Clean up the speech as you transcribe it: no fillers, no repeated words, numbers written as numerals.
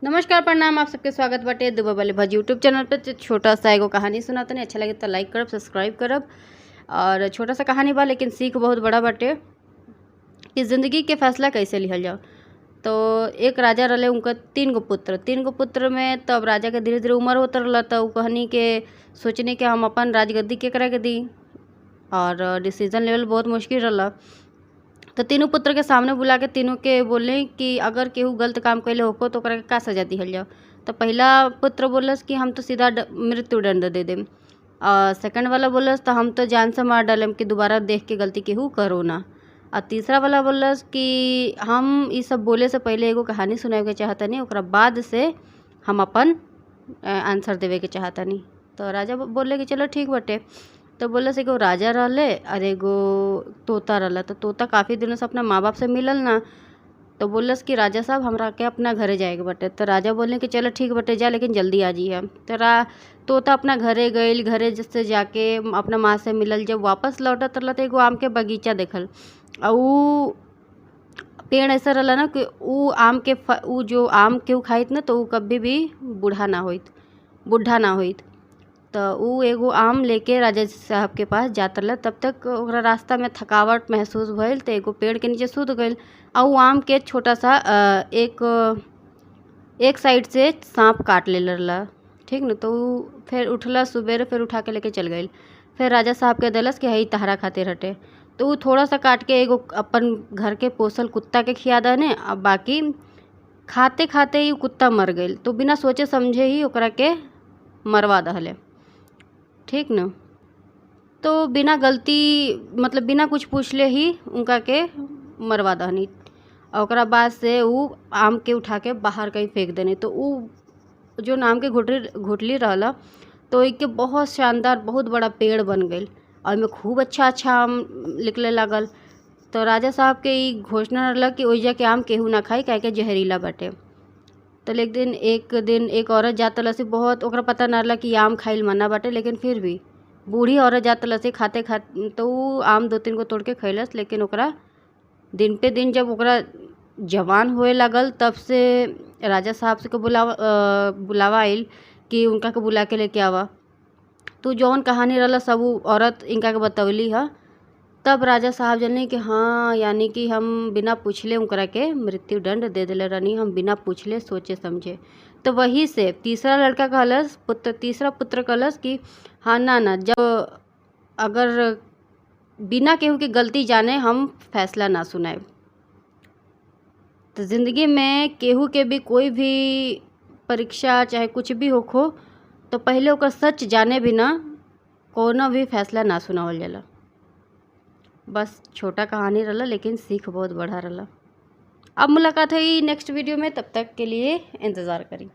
नमस्कार प्रणाम, आप सबके स्वागत बाटे दुबे वाले भज यूट्यूब चैनल पे। छोटा सा एगो कहानी सुनाते नहीं, अच्छा लगे तो लाइक करब, सब्सक्राइब करब। और छोटा सा कहानी बा लेकिन सीख बहुत बड़ा बाटे कि ज़िंदगी के फैसला कैसे लिहल जाओ। तो एक राजा रहे, उनका 3 गो पुत्र में तब राजा के धीरे धीरे उम्र होता रहा। तो उ कहनी के सोचने के हम अपन राजगद्दी केकरा के दी, और डिसीजन लेवल बहुत मुश्किल रहा। तो तीनों पुत्र के सामने बुला के तीनों के बोले कि अगर केहू गलत काम कैले होको तो ओकरा के का सजा दिहल जाओ। तो पहला पुत्र बोलस कि हम तो सीधा मृत्यु दंड दे देम। और सेकंड वाला बोलस तो हम तो जान से मार डालेम कि दोबारा देख के गलती केहू करो ना। और तीसरा वाला बोलस कि हम ये सब बोले से पहले एगो कहानी सुनावे के चाहतनी, ओकरा बाद से हम अपन आंसर देवे के चाहतनी। तो राजा बोले कि चलो ठीक बटे। तो बोला से एगो राजा रहले और एगो तोता रहला। तो तोता काफ़ी दिनों से अपना माँ बाप से मिलल ना। तो बोलस कि राजा साहब हमरा के अपना घरे जाए के बटे। तो राजा बोले कि चलो ठीक बटे जा, लेकिन जल्दी आ जाइए। तो तोता अपना घरे गइल, घरे से जाके अपना माँ से मिलल। जब वापस लौटत रहला तो एगो आम के बगीचा देखल। और ऊ पेड़ ऐसा रहला ना कि ऊ जो आम के ऊ खाइत ना तो ऊ कभी भी बूढ़ा ना होइत। तो ऊ एगो आम लेके राजा साहब के पास जात रहला। तब तक ओकरा रास्ता में थकावट महसूस भइल तो एगो पेड़ के नीचे सुत गइल। और ऊ आम के छोटा सा एक साइड से सांप काट ले रहला, ठीक न। तो ऊ फिर उठला सुबेरे, फिर उठा के लेके चल गइल। फिर राजा साहब के देलस कि हई तहरा खातिर हटे। तो ऊ थोड़ा सा काट के एगो अपन घर के पोसल कुत्ता के खिया दने। अब बाकी खाते खाते ही कुत्ता मर गइल। तो बिना सोचे समझे ही ओकरा के मरवा दहले, ठीक न। तो बिना गलती मतलब बिना कुछ पूछले ही उनका के मरवा दहनी। और ओकरा बाद से ऊ आम के उठा के बाहर कहीं फेंक देने। तो ऊ जो आम के घुटली रहला तो एक के बहुत शानदार बहुत बड़ा पेड़ बन गइल और ओइमे खूब अच्छा आम निकले लागल। तो राजा साहब के ई घोषणा रहला कि ओइजा के आम केहू ना खाई, काहे के जहरीला बाटे। तो एक दिन एक औरत जात रहलसी, बहुत ओकरा पता ना रहला कि आम खाइल मना बाटे, लेकिन फिर भी बूढ़ी औरत जात रहलसी खाते तो ऊ आम 2-3 गो तोड़ के खइलस। लेकिन ओकरा दिन पे दिन जब ओकरा जवान होए लागल तब से राजा साहब से बुलावा आइल कि उनका के बुला के लेके आवा। तो जौन कहानी रहला सब ऊ औरत इनका के बतवली ह। तब राजा साहब जानले कि हाँ, यानी कि हम बिना पूछले उनकरा के मृत्यु दंड दे देले रहनी, हम बिना पूछले सोचे समझे। तो वही से तीसरा पुत्र कहलस कि हाँ ना, जब अगर बिना केहू के गलती जाने हम फैसला ना सुनाए। तो ज़िंदगी में केहू के भी कोई भी परीक्षा चाहे कुछ भी होखो तो पहले ओकर सच जाने बिना कोनो भी फैसला ना सुनावल जाला। बस छोटा कहानी रहला लेकिन सीख बहुत बड़ा रहला। अब मुलाकात है नेक्स्ट वीडियो में, तब तक के लिए इंतज़ार करी।